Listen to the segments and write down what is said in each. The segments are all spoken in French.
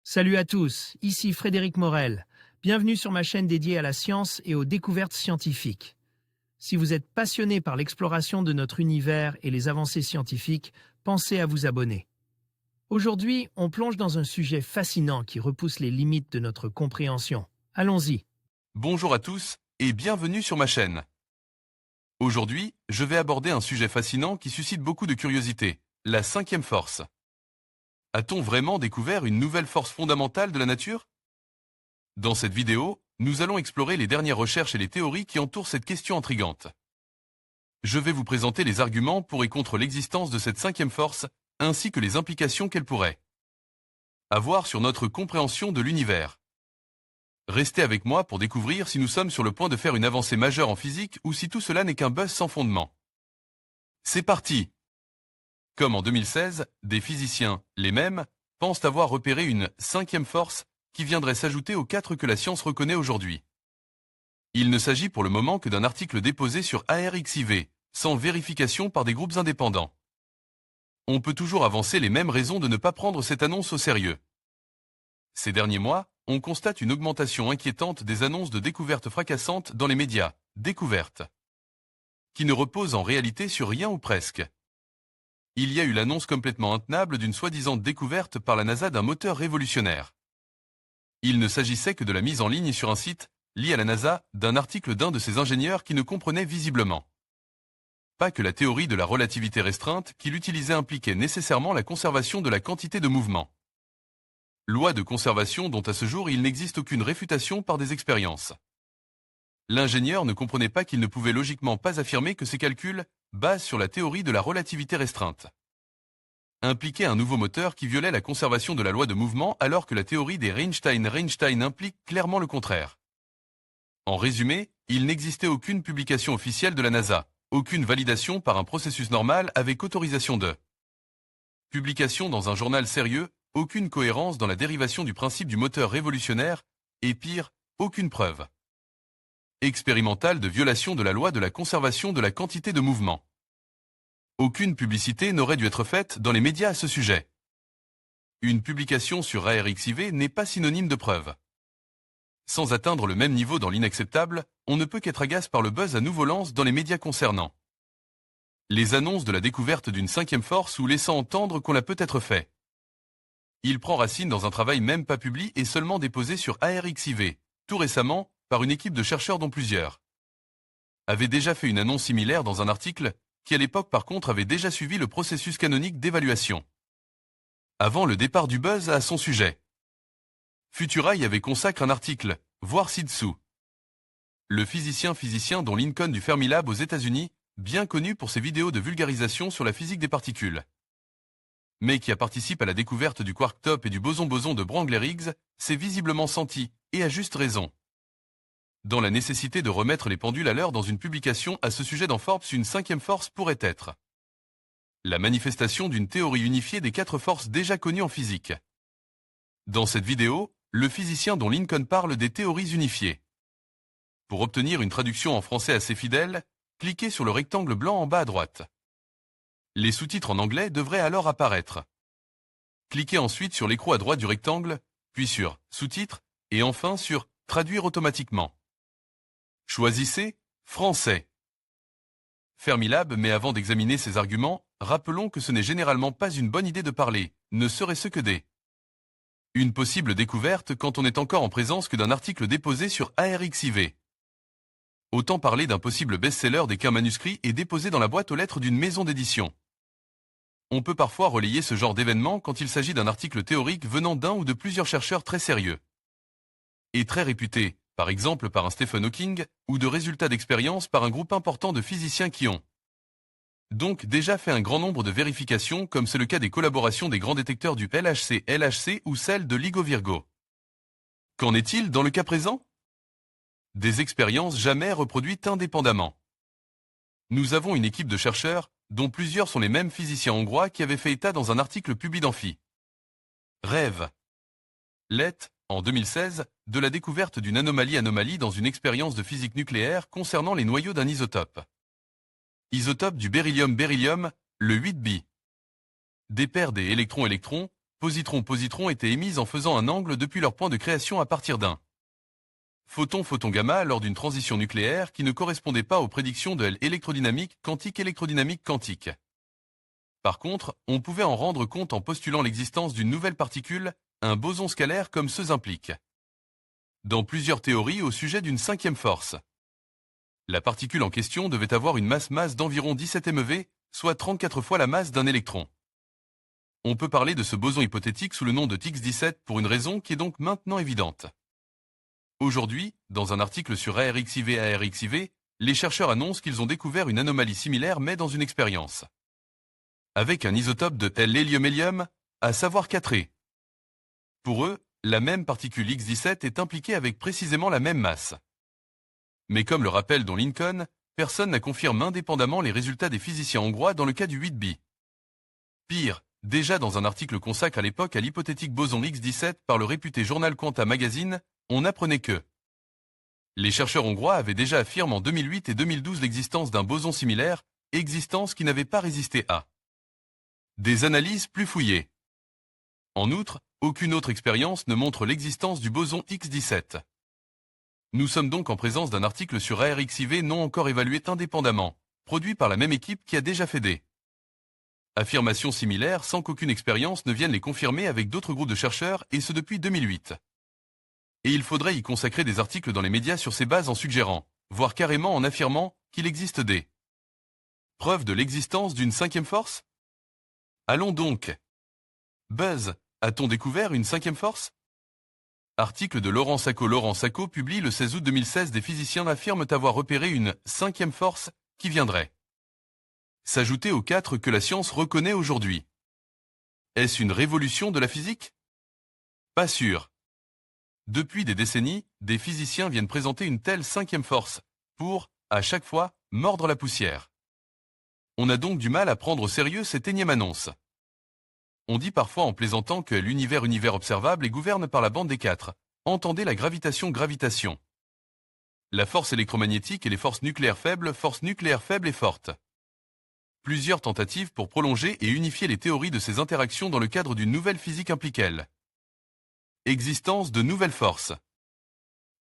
Salut à tous, ici Frédéric Morel. Bienvenue sur ma chaîne dédiée à la science et aux découvertes scientifiques. Si vous êtes passionné par l'exploration de notre univers et les avancées scientifiques, pensez à vous abonner. Aujourd'hui, on plonge dans un sujet fascinant qui repousse les limites de notre compréhension. Allons-y. Bonjour à tous et bienvenue sur ma chaîne. Aujourd'hui, je vais aborder un sujet fascinant qui suscite beaucoup de curiosité, la cinquième force. A-t-on vraiment découvert une nouvelle force fondamentale de la nature? Dans cette vidéo, nous allons explorer les dernières recherches et les théories qui entourent cette question intrigante. Je vais vous présenter les arguments pour et contre l'existence de cette cinquième force, ainsi que les implications qu'elle pourrait avoir sur notre compréhension de l'univers. Restez avec moi pour découvrir si nous sommes sur le point de faire une avancée majeure en physique ou si tout cela n'est qu'un buzz sans fondement. C'est parti! Comme en 2016, des physiciens, les mêmes, pensent avoir repéré une cinquième force qui viendrait s'ajouter aux 4 que la science reconnaît aujourd'hui. Il ne s'agit pour le moment que d'un article déposé sur ARXIV, sans vérification par des groupes indépendants. On peut toujours avancer les mêmes raisons de ne pas prendre cette annonce au sérieux. Ces derniers mois, on constate une augmentation inquiétante des annonces de découvertes fracassantes dans les médias, découvertes, qui ne reposent en réalité sur rien ou presque. Il y a eu l'annonce complètement intenable d'une soi-disant découverte par la NASA d'un moteur révolutionnaire. Il ne s'agissait que de la mise en ligne sur un site, lié à la NASA, d'un article d'un de ses ingénieurs qui ne comprenait visiblement pas que la théorie de la relativité restreinte qu'il utilisait impliquait nécessairement la conservation de la quantité de mouvement. Loi de conservation dont à ce jour il n'existe aucune réfutation par des expériences. L'ingénieur ne comprenait pas qu'il ne pouvait logiquement pas affirmer que ses calculs basent sur la théorie de la relativité restreinte. Impliquait un nouveau moteur qui violait la conservation de la loi de mouvement alors que la théorie des Reinstein implique clairement le contraire. En résumé, il n'existait aucune publication officielle de la NASA, aucune validation par un processus normal avec autorisation de publication dans un journal sérieux, aucune cohérence dans la dérivation du principe du moteur révolutionnaire, et pire, aucune preuve expérimentale de violation de la loi de la conservation de la quantité de mouvement. Aucune publicité n'aurait dû être faite dans les médias à ce sujet. Une publication sur ARXIV n'est pas synonyme de preuve. Sans atteindre le même niveau dans l'inacceptable, on ne peut qu'être agace par le buzz à nouveau lance dans les médias concernant les annonces de la découverte d'une cinquième force ou laissant entendre qu'on l'a peut-être fait. Il prend racine dans un travail même pas publié et seulement déposé sur ARXIV, tout récemment, par une équipe de chercheurs dont plusieurs avaient déjà fait une annonce similaire dans un article qui à l'époque par contre avait déjà suivi le processus canonique d'évaluation. Avant le départ du buzz à son sujet, Futura y avait consacré un article, voir ci-dessous. Le physicien dont Lincoln du Fermilab aux États-Unis, bien connu pour ses vidéos de vulgarisation sur la physique des particules, mais qui a participé à la découverte du quark top et du boson-boson de Brangler-Higgs, s'est visiblement senti, et à juste raison, dans la nécessité de remettre les pendules à l'heure dans une publication à ce sujet dans Forbes. Une cinquième force pourrait être la manifestation d'une théorie unifiée des 4 forces déjà connues en physique. Dans cette vidéo, le physicien dont Lincoln parle des théories unifiées. Pour obtenir une traduction en français assez fidèle, cliquez sur le rectangle blanc en bas à droite. Les sous-titres en anglais devraient alors apparaître. Cliquez ensuite sur l'écrou à droite du rectangle, puis sur Sous-titres, et enfin sur Traduire automatiquement. Choisissez Français. Fermilab, mais avant d'examiner ces arguments, rappelons que ce n'est généralement pas une bonne idée de parler, ne serait-ce que des une possible découverte quand on est encore en présence que d'un article déposé sur ARXIV. Autant parler d'un possible best-seller dès qu'un manuscrit est déposé dans la boîte aux lettres d'une maison d'édition. On peut parfois relayer ce genre d'événement quand il s'agit d'un article théorique venant d'un ou de plusieurs chercheurs très sérieux et très réputés, par exemple par un Stephen Hawking, ou de résultats d'expérience par un groupe important de physiciens qui ont donc déjà fait un grand nombre de vérifications, comme c'est le cas des collaborations des grands détecteurs du LHC ou celle de LIGO Virgo. Qu'en est-il dans le cas présent? Des expériences jamais reproduites indépendamment. Nous avons une équipe de chercheurs, dont plusieurs sont les mêmes physiciens hongrois qui avaient fait état dans un article publié dans Phi. Rêve. Let, en 2016, de la découverte d'une anomalie dans une expérience de physique nucléaire concernant les noyaux d'un isotope. Isotope du beryllium, le 8B. Des paires des électrons-électrons, positron étaient émises en faisant un angle depuis leur point de création à partir d'un photon gamma lors d'une transition nucléaire qui ne correspondait pas aux prédictions de l'électrodynamique quantique. Par contre, on pouvait en rendre compte en postulant l'existence d'une nouvelle particule, un boson scalaire comme ceux impliquent dans plusieurs théories au sujet d'une cinquième force. La particule en question devait avoir une masse d'environ 17 MeV, soit 34 fois la masse d'un électron. On peut parler de ce boson hypothétique sous le nom de TX17 pour une raison qui est donc maintenant évidente. Aujourd'hui, dans un article sur ARXIV, les chercheurs annoncent qu'ils ont découvert une anomalie similaire mais dans une expérience avec un isotope de l'hélium-hélium, à savoir 4 E. Pour eux, la même particule X17 est impliquée avec précisément la même masse. Mais comme le rappelle Don Lincoln, personne n'a confirmé indépendamment les résultats des physiciens hongrois dans le cas du 8B. Pire, déjà dans un article consacré à l'époque à l'hypothétique boson X17 par le réputé journal Quanta Magazine, on apprenait que les chercheurs hongrois avaient déjà affirmé en 2008 et 2012 l'existence d'un boson similaire, existence qui n'avait pas résisté à des analyses plus fouillées. En outre, aucune autre expérience ne montre l'existence du boson X17. Nous sommes donc en présence d'un article sur ARXIV non encore évalué indépendamment, produit par la même équipe qui a déjà fait des affirmations similaires sans qu'aucune expérience ne vienne les confirmer avec d'autres groupes de chercheurs, et ce depuis 2008. Et il faudrait y consacrer des articles dans les médias sur ces bases en suggérant, voire carrément en affirmant, qu'il existe des preuves de l'existence d'une cinquième force? Allons donc. Buzz, a-t-on découvert une cinquième force? Article de Laurent Sacco. Laurent Sacco publie le 16 août 2016. Des physiciens affirment avoir repéré une cinquième force qui viendrait s'ajouter aux 4 que la science reconnaît aujourd'hui. Est-ce une révolution de la physique? Pas sûr. Depuis des décennies, des physiciens viennent présenter une telle cinquième force pour, à chaque fois, mordre la poussière. On a donc du mal à prendre au sérieux cette énième annonce. On dit parfois en plaisantant que l'univers observable est gouverné par la bande des 4. Entendez la gravitation. La force électromagnétique et les forces nucléaires faibles et fortes. Plusieurs tentatives pour prolonger et unifier les théories de ces interactions dans le cadre d'une nouvelle physique impliquent existence de nouvelles forces.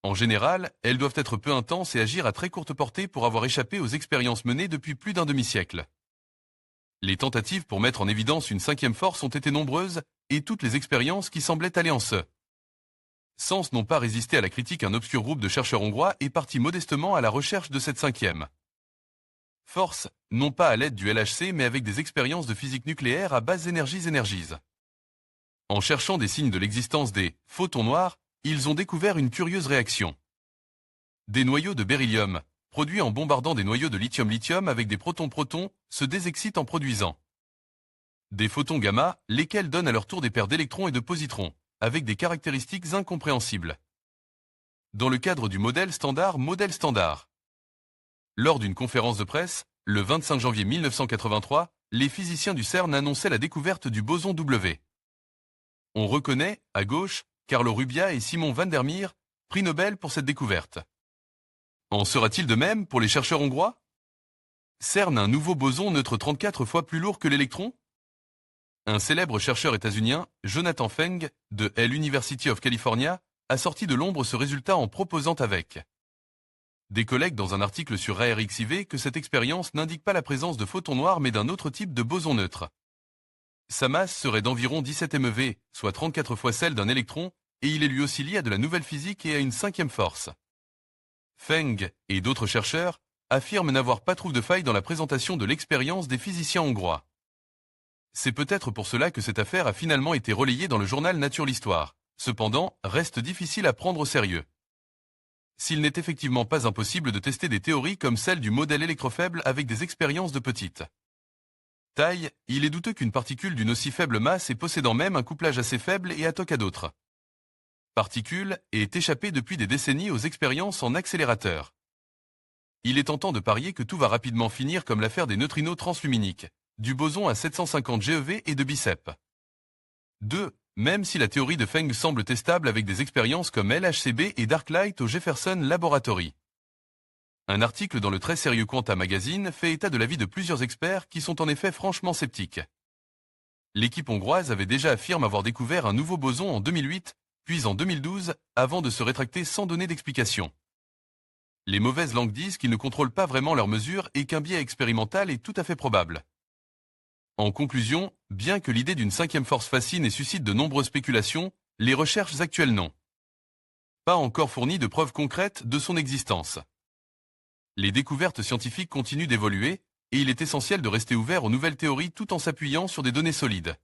En général, elles doivent être peu intenses et agir à très courte portée pour avoir échappé aux expériences menées depuis plus d'un demi-siècle. Les tentatives pour mettre en évidence une cinquième force ont été nombreuses, et toutes les expériences qui semblaient aller en ce sens n'ont pas résisté à la critique. Un obscur groupe de chercheurs hongrois est parti modestement à la recherche de cette cinquième force, non pas à l'aide du LHC mais avec des expériences de physique nucléaire à basse énergies. En cherchant des signes de l'existence des photons noirs, ils ont découvert une curieuse réaction. Des noyaux de beryllium, produits en bombardant des noyaux de lithium avec des protons se désexcitent en produisant des photons gamma, lesquels donnent à leur tour des paires d'électrons et de positrons, avec des caractéristiques incompréhensibles. Dans le cadre du modèle standard. Lors d'une conférence de presse, le 25 janvier 1983, les physiciens du CERN annonçaient la découverte du boson W. On reconnaît, à gauche, Carlo Rubbia et Simon van der Meer, prix Nobel pour cette découverte. En sera-t-il de même pour les chercheurs hongrois? CERN un nouveau boson neutre 34 fois plus lourd que l'électron? Un célèbre chercheur états-unien, Jonathan Feng, de l'University of California, a sorti de l'ombre ce résultat en proposant avec des collègues dans un article sur ARXIV que cette expérience n'indique pas la présence de photons noirs mais d'un autre type de boson neutre. Sa masse serait d'environ 17 MeV, soit 34 fois celle d'un électron, et il est lui aussi lié à de la nouvelle physique et à une cinquième force. Feng et d'autres chercheurs affirment n'avoir pas trouvé de faille dans la présentation de l'expérience des physiciens hongrois. C'est peut-être pour cela que cette affaire a finalement été relayée dans le journal Nature l'Histoire. Cependant, reste difficile à prendre au sérieux. S'il n'est effectivement pas impossible de tester des théories comme celle du modèle électrofaible avec des expériences de petite taille, il est douteux qu'une particule d'une aussi faible masse et possédant même un couplage assez faible et atoque à d'autres particules ait échappé depuis des décennies aux expériences en accélérateur. Il est tentant de parier que tout va rapidement finir comme l'affaire des neutrinos transluminiques, du boson à 750 GeV et de BICEP. 2. Même si la théorie de Feng semble testable avec des expériences comme LHCb et Darklight au Jefferson Laboratory. Un article dans le très sérieux Quanta Magazine fait état de l'avis de plusieurs experts qui sont en effet franchement sceptiques. L'équipe hongroise avait déjà affirmé avoir découvert un nouveau boson en 2008, puis en 2012, avant de se rétracter sans donner d'explication. Les mauvaises langues disent qu'ils ne contrôlent pas vraiment leurs mesures et qu'un biais expérimental est tout à fait probable. En conclusion, bien que l'idée d'une cinquième force fascine et suscite de nombreuses spéculations, les recherches actuelles n'ont pas encore fourni de preuves concrètes de son existence. Les découvertes scientifiques continuent d'évoluer, et il est essentiel de rester ouvert aux nouvelles théories tout en s'appuyant sur des données solides.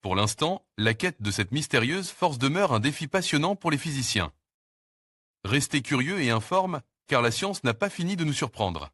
Pour l'instant, la quête de cette mystérieuse force demeure un défi passionnant pour les physiciens. Restez curieux et informes, car la science n'a pas fini de nous surprendre.